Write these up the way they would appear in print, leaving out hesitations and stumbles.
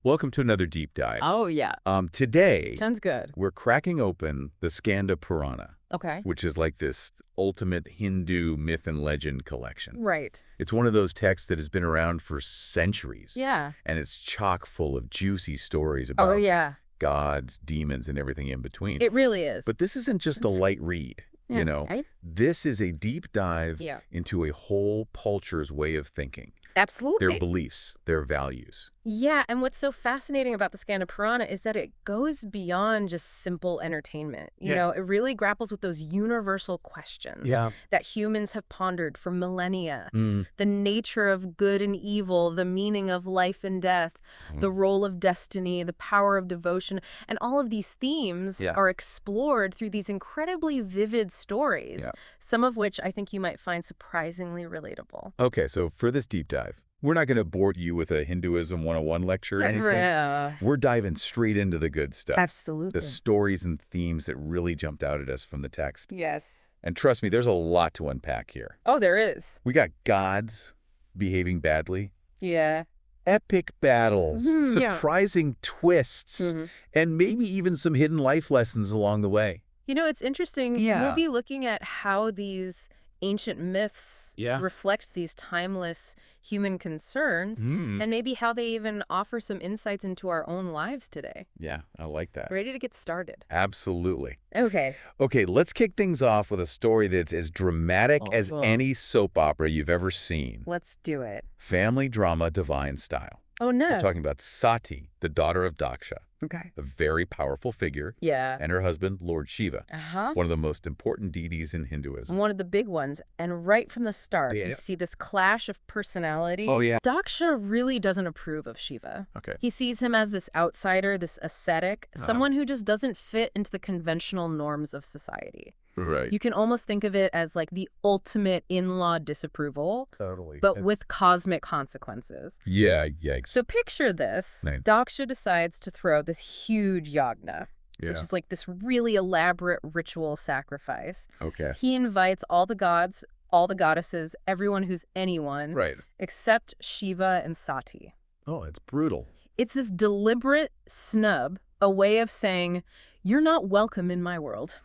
Welcome to another deep dive. Oh, yeah. Today, Sounds good. we're cracking open the Skanda Purana, Okay. which is like this ultimate Hindu myth and legend collection. Right. It's one of those texts that has been around for centuries. Yeah. And it's chock full of juicy stories Oh, about yeah. gods, demons, and everything in between. It really is. But this isn't just a light read, you know. Right? This is a deep dive Yeah. into a whole culture's way of thinking, Absolutely. their beliefs, their values. Yeah, and what's so fascinating about the Skanda Purana is that it goes beyond just simple entertainment. You know, it really grapples with those universal questions that humans have pondered for millennia. The nature of good and evil, the meaning of life and death, the role of destiny, the power of devotion, and all of these themes are explored through these incredibly vivid stories, some of which I think you might find surprisingly relatable. Okay, so for this deep dive, we're not going to bore you with a Hinduism 101 lecture or anything. We're diving straight into the good stuff. Absolutely. The stories and themes that really jumped out at us from the text. Yes. And trust me, there's a lot to unpack here. Oh, there is. We got gods behaving badly. Yeah. Epic battles, surprising twists, and maybe even some hidden life lessons along the way. You know, it's interesting. We'll be looking at how these ancient myths reflect these timeless human concerns and maybe how they even offer some insights into our own lives today. Yeah, I like that. Ready to get started? Absolutely. Okay. Okay, let's kick things off with a story that's as dramatic as any soap opera you've ever seen. Let's do it. Family drama, divine style. Oh, no. We're talking about Sati, the daughter of Daksha. Okay. A very powerful figure. Yeah. And her husband, Lord Shiva. One of the most important deities in Hinduism. One of the big ones. And right from the start, you see this clash of personality. Oh, yeah. Daksha really doesn't approve of Shiva. Okay. He sees him as this outsider, this ascetic, someone who just doesn't fit into the conventional norms of society. Right. You can almost think of it as like the ultimate in-law disapproval, Totally. but with cosmic consequences. Yeah, yikes. So picture this. Daksha decides to throw this huge yagna, which is like this really elaborate ritual sacrifice. Okay. He invites all the gods, all the goddesses, everyone who's anyone, except Shiva and Sati. Oh, it's brutal. It's this deliberate snub, a way of saying, you're not welcome in my world.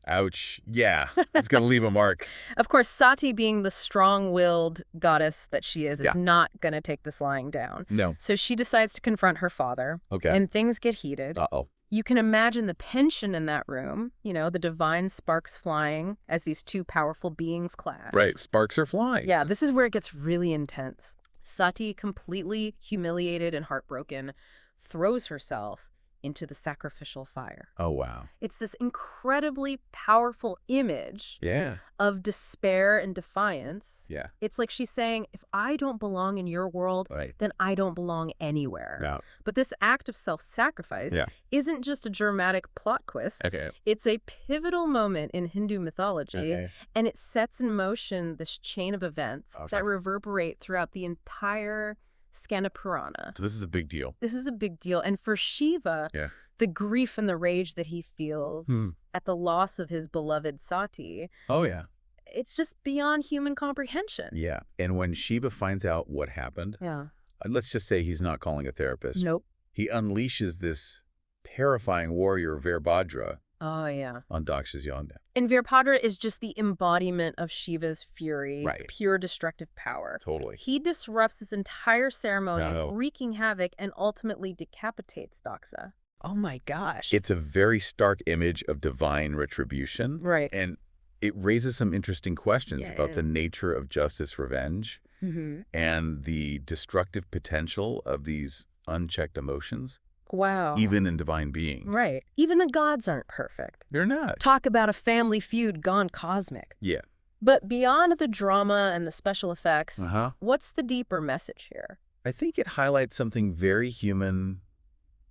Ouch. Yeah, it's going to leave a mark. Of course, Sati, being the strong-willed goddess that she is not going to take this lying down. No. So she decides to confront her father. Okay. And things get heated. Uh-oh. You can imagine the tension in that room, you know, the divine sparks flying as these two powerful beings clash. Right, sparks are flying. Yeah, this is where it gets really intense. Sati, completely humiliated and heartbroken, throws herself into the sacrificial fire. Oh, wow. It's this incredibly powerful image of despair and defiance. Yeah. It's like she's saying, if I don't belong in your world, then I don't belong anywhere. Yeah. But this act of self-sacrifice isn't just a dramatic plot twist. Okay. It's a pivotal moment in Hindu mythology, and it sets in motion this chain of events that reverberate throughout the entire Skanda Purana. So this is a big deal. This is a big deal. And for Shiva, the grief and the rage that he feels at the loss of his beloved Sati, it's just beyond human comprehension. Yeah. And when Shiva finds out what happened, let's just say he's not calling a therapist. Nope. He unleashes this terrifying warrior, Veerbhadra, on Daksha's yagna. And Veerbhadra is just the embodiment of Shiva's fury, pure destructive power. Totally. He disrupts this entire ceremony, wreaking havoc, and ultimately decapitates Daksha. Oh my gosh. It's a very stark image of divine retribution. Right. And it raises some interesting questions about the nature of justice, revenge, and the destructive potential of these unchecked emotions. Wow. Even in divine beings. Right. Even the gods aren't perfect. They're not. Talk about a family feud gone cosmic. Yeah. But beyond the drama and the special effects, what's the deeper message here? I think it highlights something very human,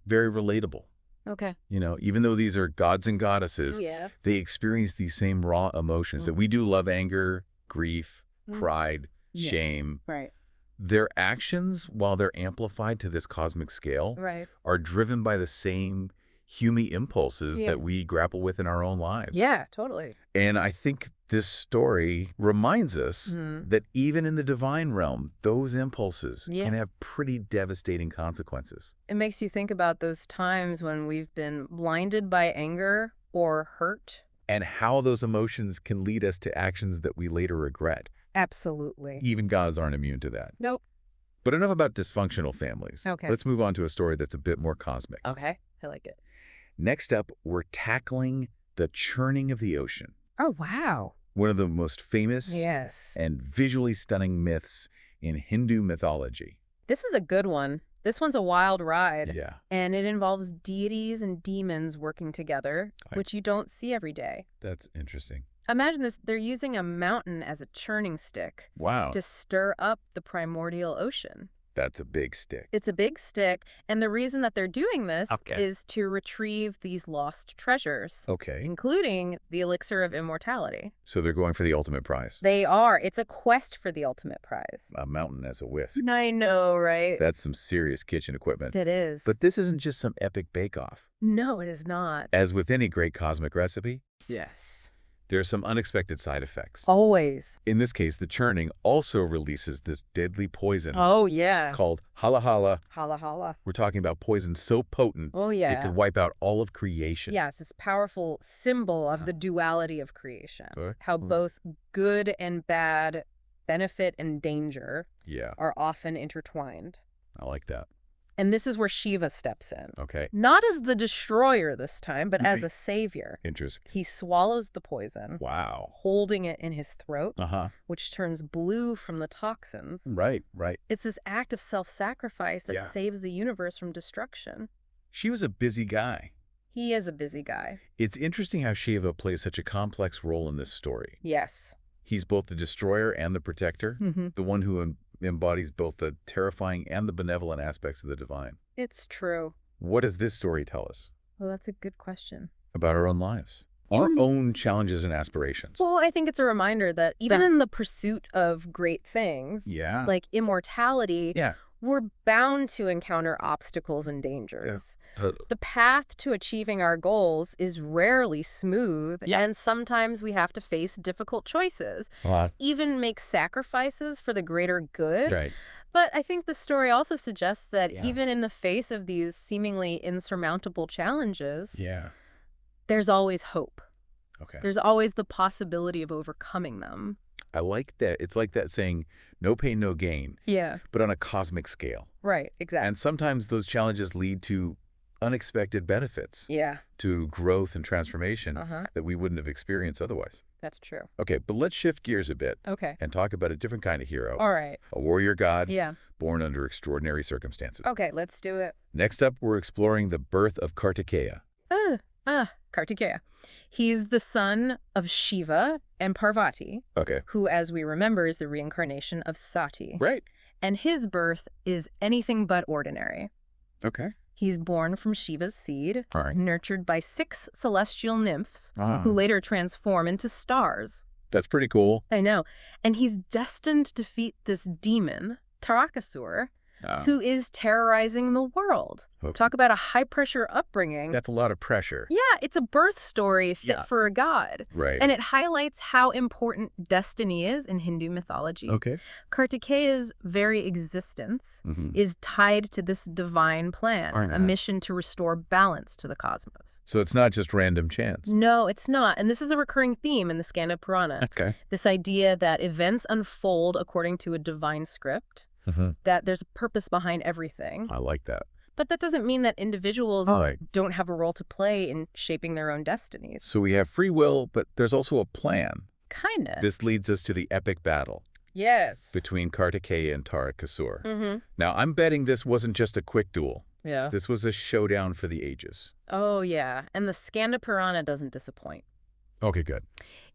very relatable. Okay. You know, even though these are gods and goddesses, they experience these same raw emotions that we do: love, anger, grief, pride, shame. Right. Their actions, while they're amplified to this cosmic scale, are driven by the same human impulses that we grapple with in our own lives. Yeah, totally. And I think This story reminds us that even in the divine realm, those impulses can have pretty devastating consequences. It makes you think about those times when we've been blinded by anger or hurt. And how those emotions can lead us to actions that we later regret. Absolutely. Even gods aren't immune to that. Nope. But enough about dysfunctional families. Okay. Let's move on to a story that's a bit more cosmic. Okay. I like it. Next up, we're tackling the churning of the ocean. Oh, wow. One of the most famous Yes. and visually stunning myths in Hindu mythology. This is a good one. This one's a wild ride. Yeah. And it involves deities and demons working together, which you don't see every day. That's interesting. Imagine this. They're using a mountain as a churning stick. Wow. To stir up the primordial ocean. That's a big stick. It's a big stick, and the reason that they're doing this is to retrieve these lost treasures. Okay. Including the elixir of immortality. So they're going for the ultimate prize. They are. It's a quest for the ultimate prize. A mountain as a whisk. I know, right? That's some serious kitchen equipment. It is. But this isn't just some epic bake-off. No, it is not. As with any great cosmic recipe, Yes. there are some unexpected side effects. Always. In this case, the churning also releases this deadly poison. Oh, yeah. Called hala hala. Hala hala. We're talking about poison so potent, Oh, yeah. it could wipe out all of creation. Yes, it's a powerful symbol of the duality of creation. How both good and bad, benefit and danger are often intertwined. I like that. And this is where Shiva steps in. Okay. Not as the destroyer this time, but as a savior. Interesting. He swallows the poison. Wow. Holding it in his throat, Uh-huh. which turns blue from the toxins. Right, right. It's this act of self-sacrifice that saves the universe from destruction. She was a busy guy. He is a busy guy. It's interesting how Shiva plays such a complex role in this story. Yes. He's both the destroyer and the protector, the one who embodies both the terrifying and the benevolent aspects of the divine. It's true. What does this story tell us? Well, that's a good question. About our own lives. Our own challenges and aspirations. Well, I think it's a reminder that even in the pursuit of great things, like immortality, we're bound to encounter obstacles and dangers. The path to achieving our goals is rarely smooth, and sometimes we have to face difficult choices, even make sacrifices for the greater good. Right. But I think the story also suggests that even in the face of these seemingly insurmountable challenges, there's always hope. Okay. There's always the possibility of overcoming them. I like that. It's like that saying, no pain, no gain. Yeah. But on a cosmic scale. Right, exactly. And sometimes those challenges lead to unexpected benefits. Yeah. To growth and transformation that we wouldn't have experienced otherwise. That's true. Okay, but let's shift gears a bit. Okay. And talk about a different kind of hero. All right. A warrior god. Yeah. Born under extraordinary circumstances. Okay, let's do it. Next up, we're exploring the birth of Kartikeya. Kartikeya. He's the son of Shiva and Parvati, who, as we remember, is the reincarnation of Sati. Right. And his birth is anything but ordinary. Okay. He's born from Shiva's seed, nurtured by 6 celestial nymphs, who later transform into stars. That's pretty cool. I know. And he's destined to defeat this demon, Tarakasur, who is terrorizing the world. Talk about a high-pressure upbringing. That's a lot of pressure. Yeah, it's a birth story fit for a god. Right. And it highlights how important destiny is in Hindu mythology. Okay. Kartikeya's very existence is tied to this divine plan, a mission to restore balance to the cosmos. So it's not just random chance. No, it's not. And this is a recurring theme in the Skanda Purana. Okay. This idea that events unfold according to a divine script. That there's a purpose behind everything. I like that. But that doesn't mean that individuals don't have a role to play in shaping their own destinies. So we have free will, but there's also a plan. Kinda. This leads us to the epic battle. Yes. Between Kartikeya and Tarakasur. Now, I'm betting this wasn't just a quick duel. Yeah. This was a showdown for the ages. Oh, yeah. And the Skanda Purana doesn't disappoint. Okay, good.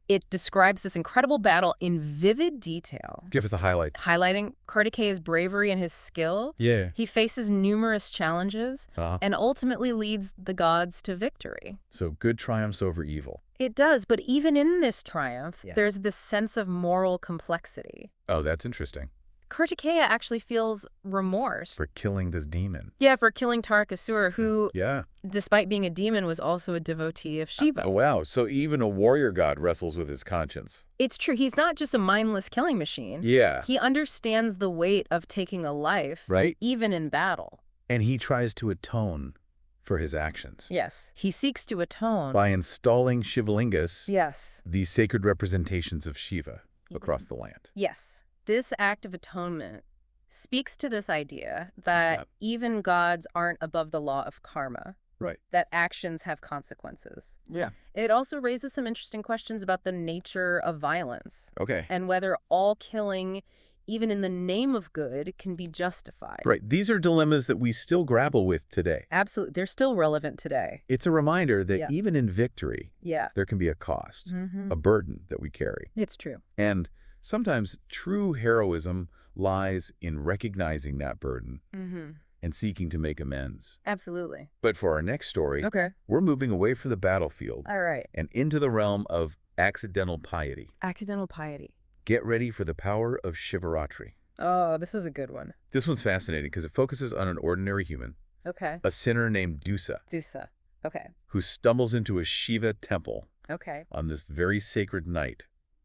It describes this incredible battle in vivid detail. Give us the highlights. Highlighting Kartikeya's bravery and his skill. Yeah. He faces numerous challenges and ultimately leads the gods to victory. So good triumphs over evil. It does, but even in this triumph, there's this sense of moral complexity. Oh, that's interesting. Kartikeya actually feels remorse. For killing this demon. Yeah, for killing Tarakasura, who, yeah, despite being a demon, was also a devotee of Shiva. Oh, wow. So even a warrior god wrestles with his conscience. It's true. He's not just a mindless killing machine. Yeah. He understands the weight of taking a life, right? Even in battle. And he tries to atone for his actions. Yes. He seeks to atone. By installing Shivalingas, Yes. these sacred representations of Shiva across the land. Yes. This act of atonement speaks to this idea that even gods aren't above the law of karma. Right. That actions have consequences. Yeah. It also raises some interesting questions about the nature of violence. Okay. And whether all killing, even in the name of good, can be justified. Right. These are dilemmas that we still grapple with today. Absolutely. They're still relevant today. It's a reminder that even in victory, there can be a cost, a burden that we carry. It's true. And sometimes true heroism lies in recognizing that burden and seeking to make amends. Absolutely. But for our next story, we're moving away from the battlefield and into the realm of accidental piety. Accidental piety. Get ready for the power of Shivaratri. Oh, this is a good one. This one's fascinating because it focuses on an ordinary human, a sinner named Dusa, who stumbles into a Shiva temple on this very sacred night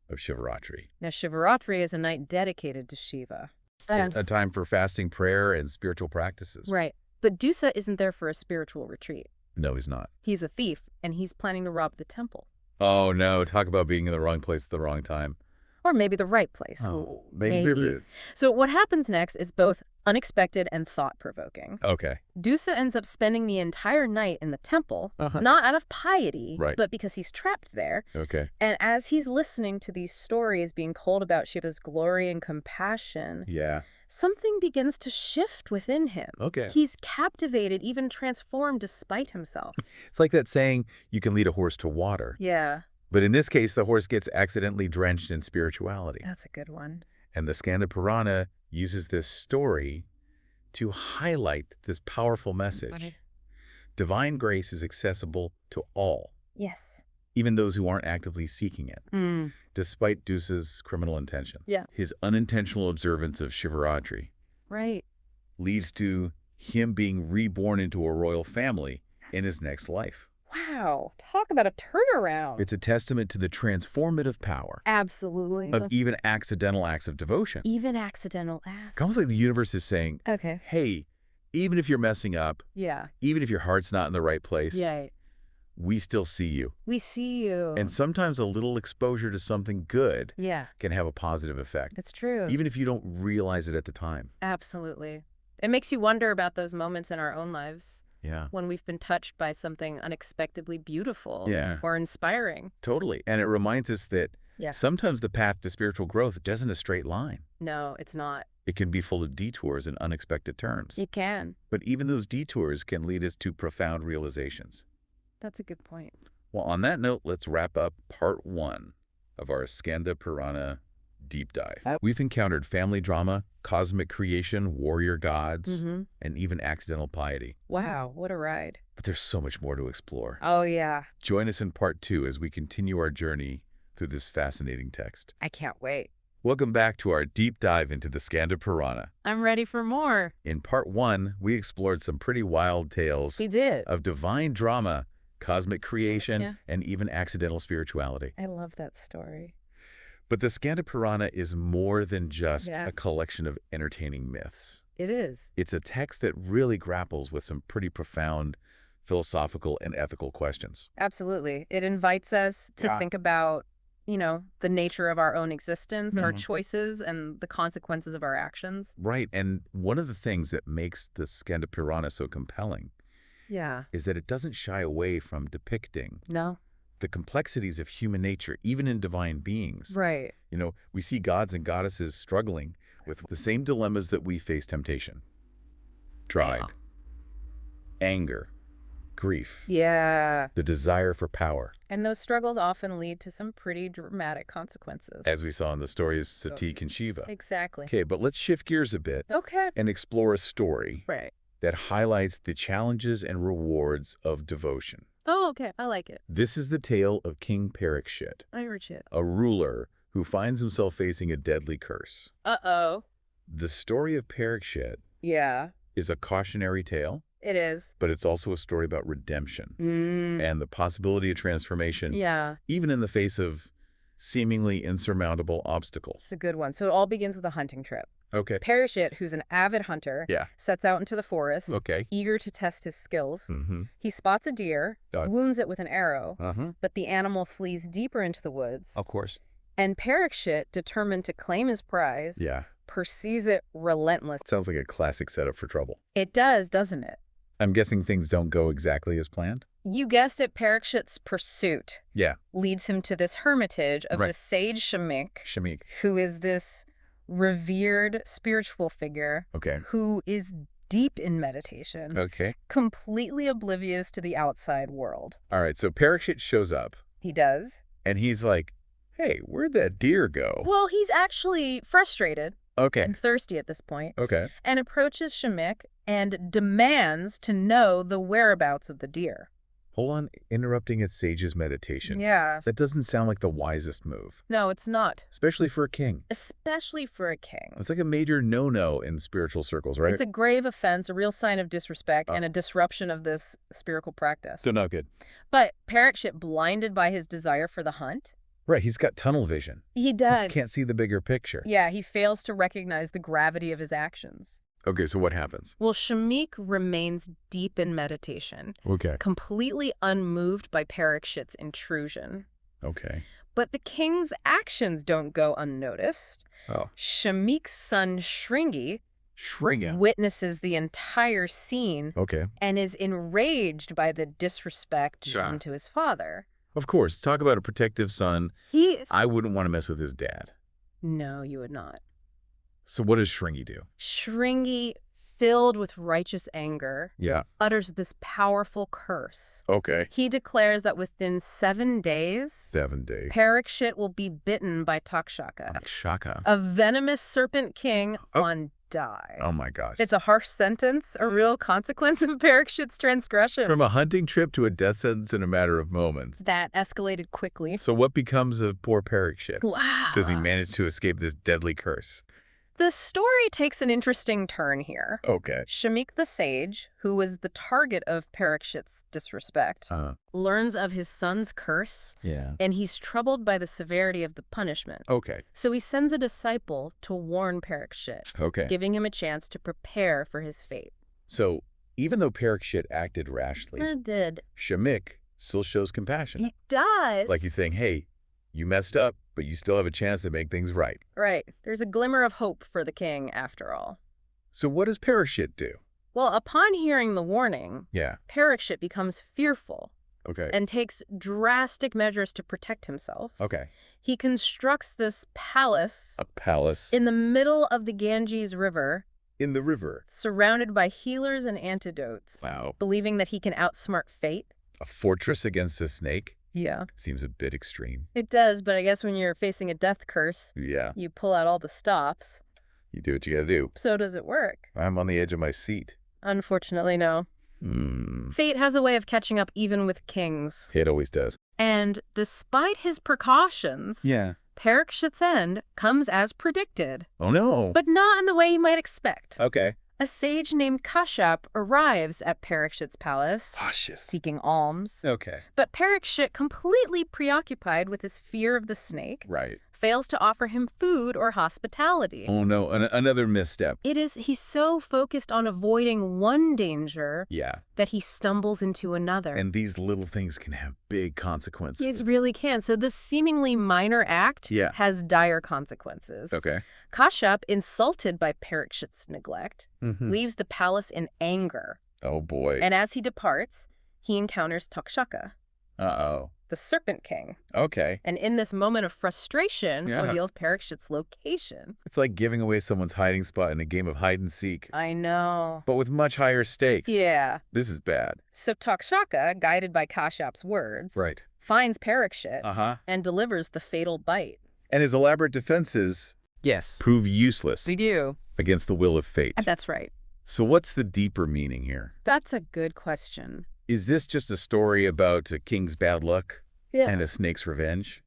of Shivaratri. Now, Shivaratri is a night dedicated to Shiva. A time for fasting, prayer, and spiritual practices. Right. But Dusa isn't there for a spiritual retreat. No, he's not. He's a thief, and he's planning to rob the temple. Oh, no. Talk about being in the wrong place at the wrong time. Or maybe the right place. Oh, maybe. So what happens next is both unexpected and thought-provoking. Okay. Dusa ends up spending the entire night in the temple, not out of piety, but because he's trapped there. Okay. And as he's listening to these stories being told about Shiva's glory and compassion, something begins to shift within him. Okay. He's captivated, even transformed despite himself. It's like that saying, you can lead a horse to water. Yeah. But in this case, the horse gets accidentally drenched in spirituality. That's a good one. And the Skanda Purana uses this story to highlight this powerful message. Divine grace is accessible to all. Yes. Even those who aren't actively seeking it, despite Dusa's criminal intentions. Yeah. His unintentional observance of Shivaratri leads to him being reborn into a royal family in his next life. Wow. Talk about a turnaround. It's a testament to the transformative power. Absolutely. Of even accidental acts of devotion. Even accidental acts. It's almost like the universe is saying, hey, even if you're messing up, even if your heart's not in the right place, we still see you. We see you. And sometimes a little exposure to something good can have a positive effect. It's true. Even if you don't realize it at the time. Absolutely. It makes you wonder about those moments in our own lives. Yeah. When we've been touched by something unexpectedly beautiful or inspiring. Totally. And it reminds us that sometimes the path to spiritual growth isn't a straight line. No, it's not. It can be full of detours and unexpected turns. It can. But even those detours can lead us to profound realizations. That's a good point. Well, on that note, let's wrap up part 1 of our Skanda Purana deep dive. We've encountered family drama, cosmic creation, warrior gods, and even accidental piety. Wow, what a ride. But there's so much more to explore. Oh, yeah. Join us in part 2 as we continue our journey through this fascinating text. I can't wait. Welcome back to our deep dive into the Skanda Purana. I'm ready for more. In part 1, we explored some pretty wild tales of divine drama, cosmic creation, and even accidental spirituality. I love that story. But the Skanda Purana is more than just a collection of entertaining myths. It is. It's a text that really grapples with some pretty profound philosophical and ethical questions. Absolutely. It invites us to think about, you know, the nature of our own existence, our choices, and the consequences of our actions. Right. And one of the things that makes the Skanda Purana so compelling is that it doesn't shy away from depicting the complexities of human nature, even in divine beings. Right. You know, we see gods and goddesses struggling with the same dilemmas that we face: temptation, pride, anger, grief, the desire for power. And those struggles often lead to some pretty dramatic consequences. As we saw in the stories Satik and Shiva. Exactly. Okay, but let's shift gears a bit and explore a story that highlights the challenges and rewards of devotion. Oh, okay. I like it. This is the tale of King Parikshit, I heard shit. a ruler who finds himself facing a deadly curse. Uh-oh. The story of Parikshit is a cautionary tale. It is. But it's also a story about redemption and the possibility of transformation, even in the face of seemingly insurmountable obstacles. It's a good one. So it all begins with a hunting trip. Okay. Parikshit, who's an avid hunter, sets out into the forest, eager to test his skills. He spots a deer, wounds it with an arrow, but the animal flees deeper into the woods. Of course. And Parikshit, determined to claim his prize, pursues it relentlessly. Sounds like a classic setup for trouble. It does, doesn't it? I'm guessing things don't go exactly as planned? You guessed it, Parikshit's pursuit leads him to this hermitage of the sage Shamik, who is this revered spiritual figure who is deep in meditation, completely oblivious to the outside world. All right, so Parikshit shows up. He does. And he's like, hey, where'd that deer go? Well, he's actually frustrated and thirsty at this point, and approaches Shamik and demands to know the whereabouts of the deer. Hold on, interrupting a sage's meditation. That doesn't sound like the wisest move. No, it's not. Especially for a king. Especially for a king. It's like a major no-no in spiritual circles, right? It's a grave offense, a real sign of disrespect, and a disruption of this spiritual practice. So not good. But Parikshit, blinded by his desire for the hunt. Right, he's got tunnel vision. He does. He can't see the bigger picture. Yeah, he fails to recognize the gravity of his actions. Okay, so what happens? Well, Shamik remains deep in meditation. Completely unmoved by Parikshit's intrusion. But the king's actions don't go unnoticed. Shamik's son, Shringi, witnesses the entire scene and is enraged by the disrespect shown to his father. Of course. Talk about a protective son. I wouldn't want to mess with his dad. No, you would not. So what does Shringi do? Shringi, filled with righteous anger, utters this powerful curse. He declares that within 7 days, Parikshit will be bitten by Takshaka, a venomous serpent king on die. Oh my gosh. It's a harsh sentence, a real consequence of Parikshit's transgression. From a hunting trip to a death sentence in a matter of moments. That escalated quickly. So what becomes of poor Parikshit? Wow. Does he manage to escape this deadly curse? The story takes an interesting turn here. Shamik the sage, who was the target of Parikshit's disrespect, learns of his son's curse, and he's troubled by the severity of the punishment. So he sends a disciple to warn Parikshit, giving him a chance to prepare for his fate. So even though Parikshit acted rashly, Shamik still shows compassion. He does. Like he's saying, hey, you messed up, but you still have a chance to make things right. Right. There's a glimmer of hope for the king, after all. So what does Parikshit do? Well, upon hearing the warning, Parikshit becomes fearful and takes drastic measures to protect himself. He constructs this palace. A palace? In the middle of the Ganges River. In the river? Surrounded by healers and antidotes. Believing that he can outsmart fate. A fortress against a snake? Yeah. Seems a bit extreme. It does, but I guess when you're facing a death curse, you pull out all the stops. You do what you gotta do. So does it work? I'm on the edge of my seat. Unfortunately, no. Fate has a way of catching up even with kings. It always does. And despite his precautions, Parikshit's end comes as predicted. Oh no. But not in the way you might expect. A sage named Kashyap arrives at Parikshit's palace, seeking alms. But Parikshit, completely preoccupied with his fear of the snake, fails to offer him food or hospitality. Oh no, another misstep. He's so focused on avoiding one danger that he stumbles into another. And these little things can have big consequences. It really can. So this seemingly minor act has dire consequences. Kashyap, insulted by Parikshit's neglect, leaves the palace in anger. Oh boy. And as he departs, he encounters Takshaka. The Serpent King. And in this moment of frustration, reveals Parikshit's location. It's like giving away someone's hiding spot in a game of hide and seek. I know. But with much higher stakes. This is bad. So Takshaka, guided by Kashyap's words, finds Parikshit and delivers the fatal bite. And his elaborate defenses prove useless. They do. Against the will of fate. That's right. So what's the deeper meaning here? That's a good question. Is this just a story about a king's bad luck and a snake's revenge?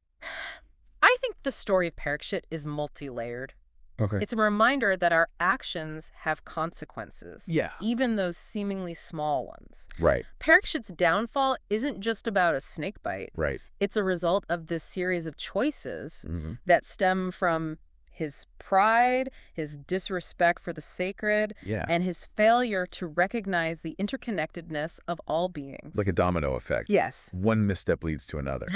I think the story of Parikshit is multi-layered. Okay. It's a reminder that our actions have consequences. Yeah. Even those seemingly small ones. Right. Parikshit's downfall isn't just about a snake bite. Right. It's a result of this series of choices that stem from his pride, his disrespect for the sacred, and his failure to recognize the interconnectedness of all beings. Like a domino effect. Yes. One misstep leads to another.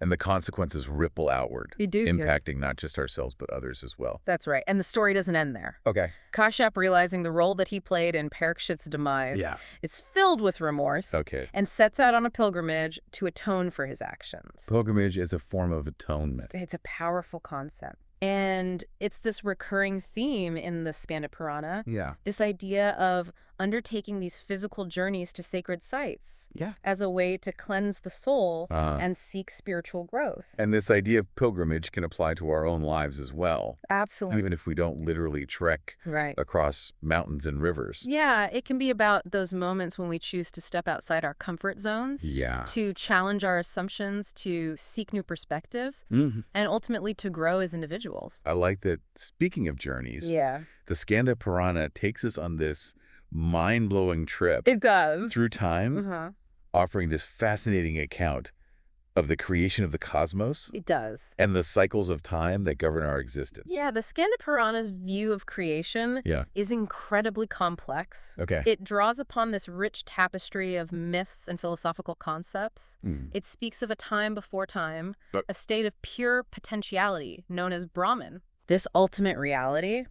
And the consequences ripple outward, impacting not just ourselves but others as well. That's right. And the story doesn't end there. Okay. Kashyap, realizing the role that he played in Parikshit's demise, is filled with remorse and sets out on a pilgrimage to atone for his actions. Pilgrimage is a form of atonement. It's a powerful concept. And it's this recurring theme in the Skanda Purana. This idea of undertaking these physical journeys to sacred sites as a way to cleanse the soul and seek spiritual growth. And this idea of pilgrimage can apply to our own lives as well. Absolutely. Even if we don't literally trek across mountains and rivers. Yeah, it can be about those moments when we choose to step outside our comfort zones, to challenge our assumptions, to seek new perspectives, and ultimately to grow as individuals. I like that. Speaking of journeys, the Skanda Purana takes us on this mind-blowing trip. It does. Through time, offering this fascinating account of the creation of the cosmos. It does. And the cycles of time that govern our existence. Yeah, the Skanda Purana's view of creation is incredibly complex. It draws upon this rich tapestry of myths and philosophical concepts. It speaks of a time before time, a state of pure potentiality known as Brahman. This ultimate reality,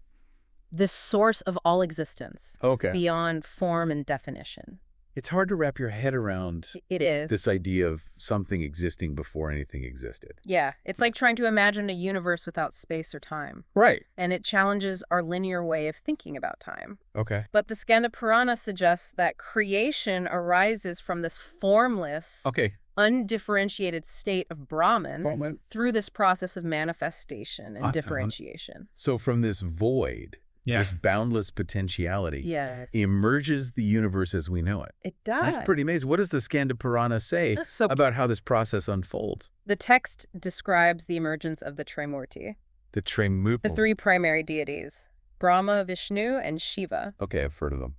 this source of all existence, beyond form and definition. It's hard to wrap your head around this idea of something existing before anything existed. Yeah, it's like trying to imagine a universe without space or time. Right. And it challenges our linear way of thinking about time. Okay. But the Skanda Purana suggests that creation arises from this formless, undifferentiated state of Brahman through this process of manifestation and differentiation. So from this void, this boundless potentiality emerges the universe as we know it. It does. That's pretty amazing. What does the Skanda Purana say about how this process unfolds? The text describes the emergence of the Trimurti. The Trimurti. The three primary deities, Brahma, Vishnu, and Shiva. Okay, I've heard of them.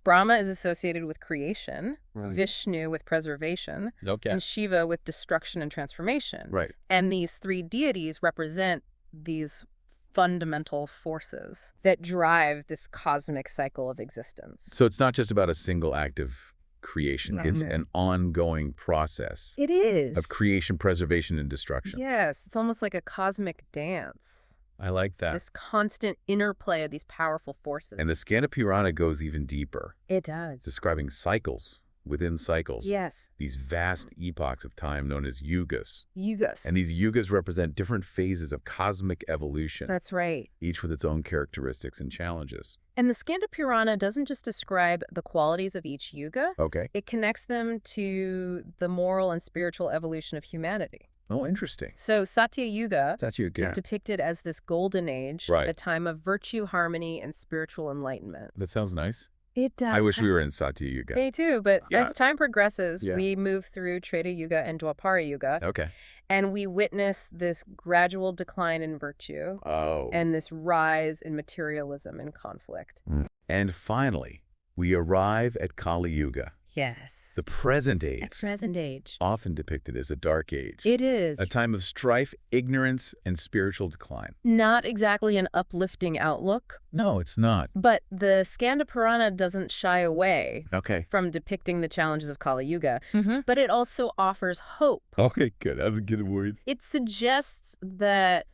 Brahma is associated with creation, Vishnu with preservation, and Shiva with destruction and transformation. And these three deities represent these fundamental forces that drive this cosmic cycle of existence. So it's not just about a single act of creation. It's an ongoing process. It is. Of creation, preservation, and destruction. Yes, it's almost like a cosmic dance. I like that. This constant interplay of these powerful forces. And the Skanda Purana goes even deeper. It does. Describing cycles within cycles. Yes. These vast epochs of time known as yugas. Yugas. And these yugas represent different phases of cosmic evolution. That's right. Each with its own characteristics and challenges. And the Skanda Purana doesn't just describe the qualities of each yuga. It connects them to the moral and spiritual evolution of humanity. Oh, interesting. So Satya Yuga is depicted as this golden age, a time of virtue, harmony, and spiritual enlightenment. That sounds nice. It does. I wish we were in Satya Yuga. Me too, but as time progresses, we move through Treta Yuga and Dwapara Yuga. And we witness this gradual decline in virtue and this rise in materialism and conflict. And finally, we arrive at Kali Yuga. Yes. The present age. The present age. Often depicted as a dark age. It is. A time of strife, ignorance, and spiritual decline. Not exactly an uplifting outlook. No, it's not. But the Skanda Purana doesn't shy away from depicting the challenges of Kali Yuga, but it also offers hope. Okay, good. I was getting worried. It suggests that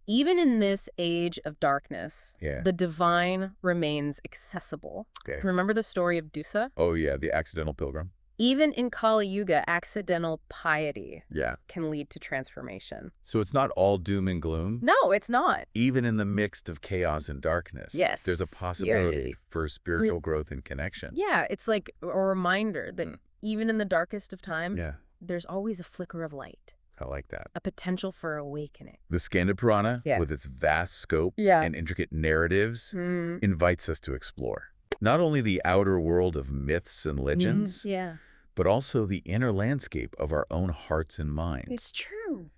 even in this age of darkness, the divine remains accessible. Remember the story of Dusa? Oh, yeah, the accidental pilgrim. Even in Kali Yuga, accidental piety can lead to transformation. So it's not all doom and gloom? No, it's not. Even in the mix of chaos and darkness, there's a possibility for spiritual growth and connection. Yeah, it's like a reminder that even in the darkest of times, there's always a flicker of light. I like that. A potential for awakening. The Skanda Purana, with its vast scope and intricate narratives, invites us to explore not only the outer world of myths and legends, but also the inner landscape of our own hearts and minds. It's true.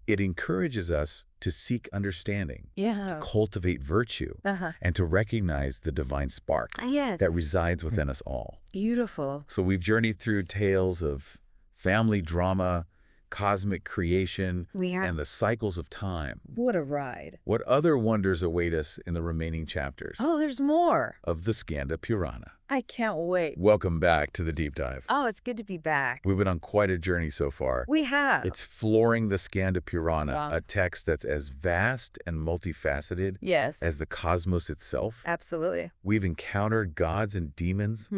It encourages us to seek understanding, to Yeah. cultivate virtue, and to recognize the divine spark Yes. that resides within us all. Beautiful. So we've journeyed through tales of family drama, cosmic creation, and the cycles of time. What a ride. What other wonders await us in the remaining chapters Oh, there's more. of the Skanda Purana? I can't wait. Welcome back to the Deep Dive. Oh, it's good to be back. We've been on quite a journey so far. We have. It's flooring the Skanda Purana, Wow. a text that's as vast and multifaceted Yes. as the cosmos itself. Absolutely. We've encountered gods and demons,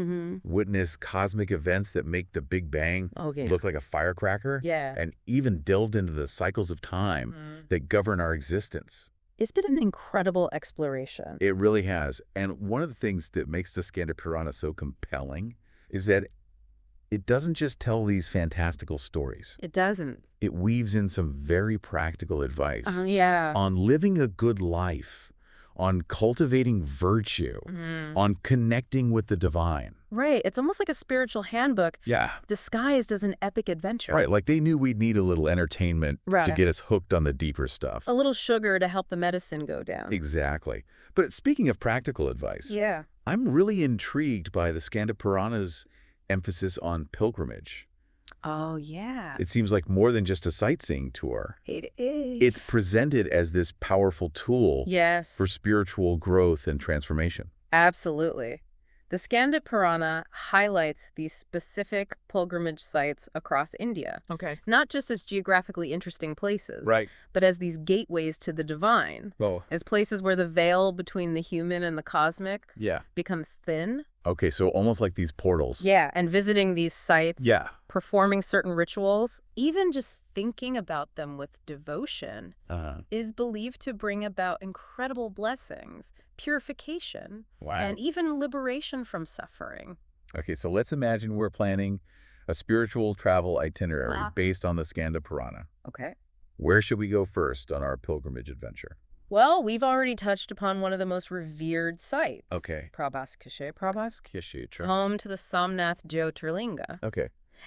witnessed cosmic events that make the Big Bang look like a firecracker, and even delved into the cycles of time that govern our existence. It's been an incredible exploration. It really has. And one of the things that makes the Skanda Purana so compelling is that it doesn't just tell these fantastical stories. It doesn't. It weaves in some very practical advice Yeah. on living a good life, on cultivating virtue, on connecting with the divine. Right. It's almost like a spiritual handbook disguised as an epic adventure. Right, like they knew we'd need a little entertainment to get us hooked on the deeper stuff. A little sugar to help the medicine go down. Exactly. But speaking of practical advice, I'm really intrigued by the Skanda Purana's emphasis on pilgrimage. Oh, yeah. It seems like more than just a sightseeing tour. It is. It's presented as this powerful tool for spiritual growth and transformation. Absolutely. The Skanda Purana highlights these specific pilgrimage sites across India. Not just as geographically interesting places, but as these gateways to the divine. As places where the veil between the human and the cosmic becomes thin. Okay, so almost like these portals. Yeah, and visiting these sites, performing certain rituals, even just thinking about them with devotion is believed to bring about incredible blessings, purification, and even liberation from suffering. Okay, so let's imagine we're planning a spiritual travel itinerary based on the Skanda Purana. Okay. Where should we go first on our pilgrimage adventure? Well, we've already touched upon one of the most revered sites. Parvati, home to the Somnath Jyotirlinga.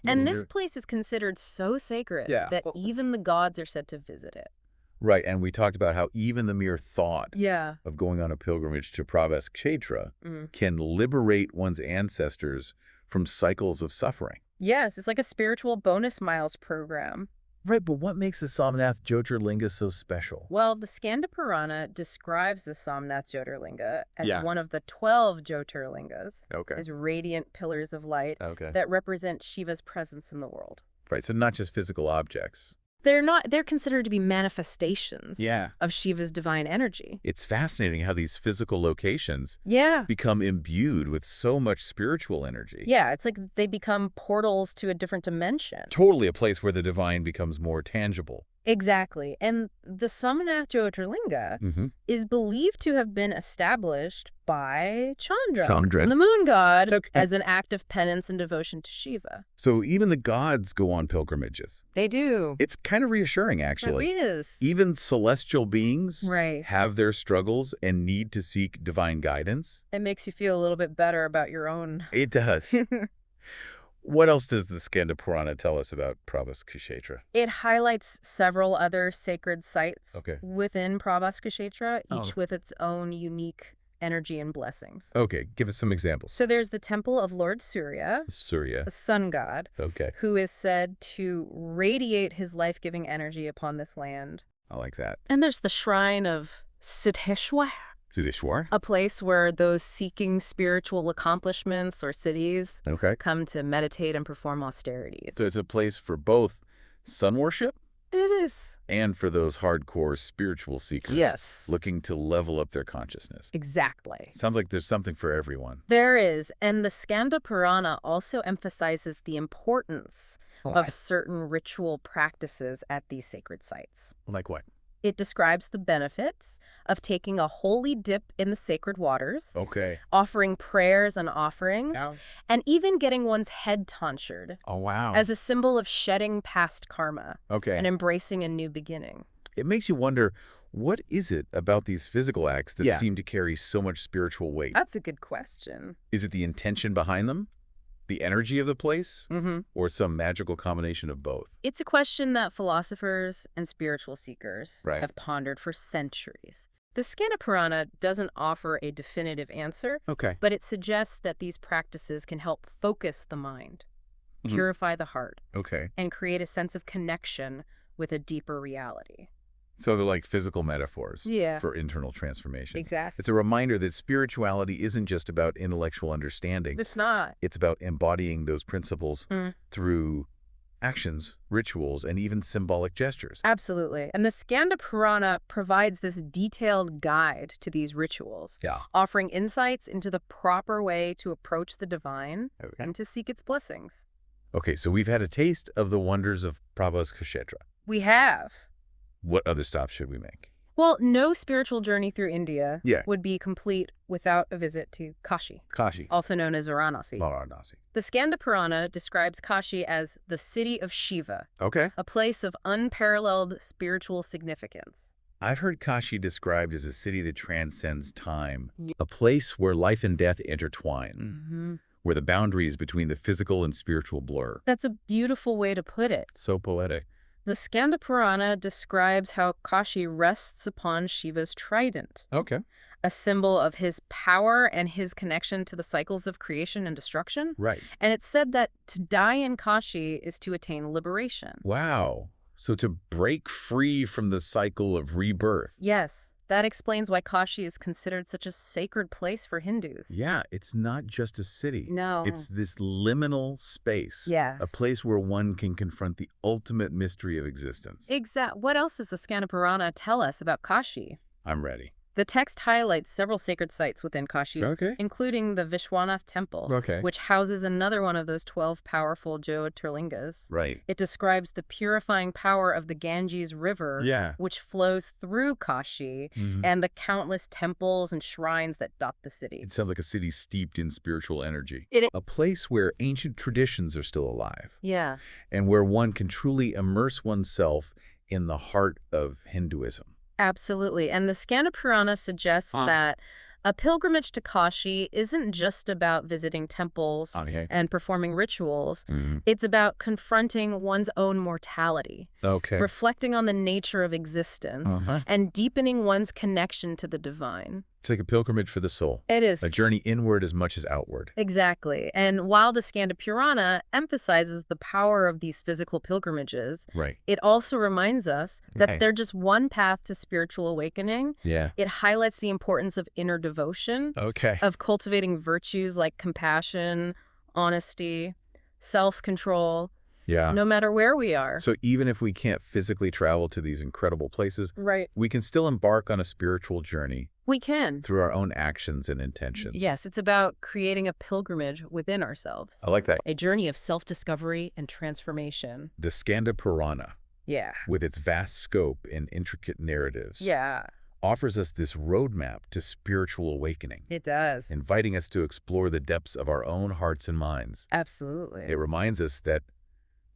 And this place is considered so sacred that even the gods are said to visit it. Right, and we talked about how even the mere thought of going on a pilgrimage to Parvati can liberate one's ancestors from cycles of suffering. Yes, it's like a spiritual bonus miles program. Right, but what makes the Somnath Jyotirlinga so special? Well, the Skanda Purana describes the Somnath Jyotirlinga as one of the 12 Jyotirlingas, as radiant pillars of light that represent Shiva's presence in the world. Right, so not just physical objects. They're considered to be manifestations of Shiva's divine energy. It's fascinating how these physical locations become imbued with so much spiritual energy. Yeah, it's like they become portals to a different dimension. Totally a place where the divine becomes more tangible. Exactly. And the Somnath Jyotirlinga is believed to have been established by Chandra, the moon god, as an act of penance and devotion to Shiva. So even the gods go on pilgrimages. They do. It's kind of reassuring, actually. It is. Even celestial beings have their struggles and need to seek divine guidance. It makes you feel a little bit better about your own. It does. What else does the Skanda Purana tell us about Parvati? It highlights several other sacred sites within Parvati, each with its own unique energy and blessings. Okay, give us some examples. So there's the temple of Lord Surya, the sun god, who is said to radiate his life-giving energy upon this land. I like that. And there's the shrine of Siddheshwar, a place where those seeking spiritual accomplishments or cities come to meditate and perform austerities. So it's a place for both sun worship? It is. And for those hardcore spiritual seekers looking to level up their consciousness. Exactly. Sounds like there's something for everyone. There is. And the Skanda Purana also emphasizes the importance of certain ritual practices at these sacred sites. Like what? It describes the benefits of taking a holy dip in the sacred waters, offering prayers and offerings, and even getting one's head tonsured as a symbol of shedding past karma and embracing a new beginning. It makes you wonder, what is it about these physical acts that seem to carry so much spiritual weight? That's a good question. Is it the intention behind them? The energy of the place? Or some magical combination of both? It's a question that philosophers and spiritual seekers Right. have pondered for centuries. The Skanda Purana doesn't offer a definitive answer, but it suggests that these practices can help focus the mind, purify the heart, and create a sense of connection with a deeper reality. So they're like physical metaphors for internal transformation. Exactly. It's a reminder that spirituality isn't just about intellectual understanding. It's not. It's about embodying those principles through actions, rituals, and even symbolic gestures. Absolutely. And the Skanda Purana provides this detailed guide to these rituals, offering insights into the proper way to approach the divine and to seek its blessings. Okay, so we've had a taste of the wonders of Prabhu's Kshetra. We have. What other stops should we make? Well, no spiritual journey through India would be complete without a visit to Kashi. Also known as Varanasi. The Skanda Purana describes Kashi as the city of Shiva, a place of unparalleled spiritual significance. I've heard Kashi described as a city that transcends time, a place where life and death intertwine, where the boundaries between the physical and spiritual blur. That's a beautiful way to put it. So poetic. The Skanda Purana describes how Kashi rests upon Shiva's trident, a symbol of his power and his connection to the cycles of creation and destruction. And it's said that to die in Kashi is to attain liberation. Wow. So to break free from the cycle of rebirth. Yes. That explains why Kashi is considered such a sacred place for Hindus. Yeah, it's not just a city. No. It's this liminal space. Yes. A place where one can confront the ultimate mystery of existence. What else does the Skanda Purana tell us about Kashi? I'm ready. The text highlights several sacred sites within Kashi, including the Vishwanath Temple, which houses another one of those 12 powerful Jyotirlingas. It describes the purifying power of the Ganges River, which flows through Kashi, and the countless temples and shrines that dot the city. It sounds like a city steeped in spiritual energy. A place where ancient traditions are still alive. And where one can truly immerse oneself in the heart of Hinduism. Absolutely. And the Skanda Purana suggests that a pilgrimage to Kashi isn't just about visiting temples and performing rituals. It's about confronting one's own mortality, reflecting on the nature of existence, and deepening one's connection to the divine. It's like a pilgrimage for the soul. It is. A journey inward as much as outward. Exactly. And while the Skanda Purana emphasizes the power of these physical pilgrimages, it also reminds us that they're just one path to spiritual awakening. It highlights the importance of inner devotion, of cultivating virtues like compassion, honesty, self-control, no matter where we are. So even if we can't physically travel to these incredible places, we can still embark on a spiritual journey. We can. Through our own actions and intentions. Yes, it's about creating a pilgrimage within ourselves. I like that. A journey of self-discovery and transformation. The Skanda Purana, with its vast scope and intricate narratives, offers us this roadmap to spiritual awakening. It does. Inviting us to explore the depths of our own hearts and minds. Absolutely. It reminds us that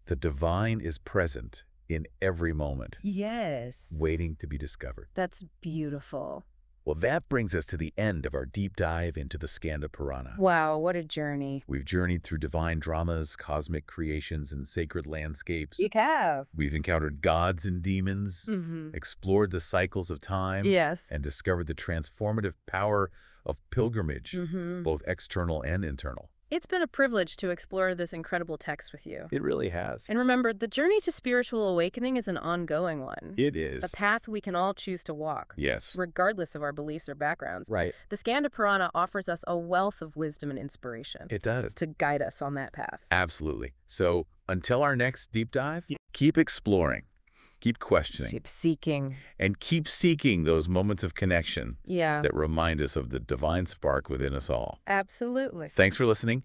the divine is present in every moment. Yes. Waiting to be discovered. That's beautiful. Well, that brings us to the end of our deep dive into the Skanda Purana. Wow, what a journey. We've journeyed through divine dramas, cosmic creations, and sacred landscapes. We have. We've encountered gods and demons, explored the cycles of time, and discovered the transformative power of pilgrimage, both external and internal. It's been a privilege to explore this incredible text with you. It really has. And remember, the journey to spiritual awakening is an ongoing one. It is. A path we can all choose to walk. Yes. Regardless of our beliefs or backgrounds. The Skanda Purana offers us a wealth of wisdom and inspiration. It does. To guide us on that path. Absolutely. So until our next deep dive, keep exploring. Keep questioning. Keep seeking. And keep seeking those moments of connection that remind us of the divine spark within us all. Absolutely. Thanks for listening,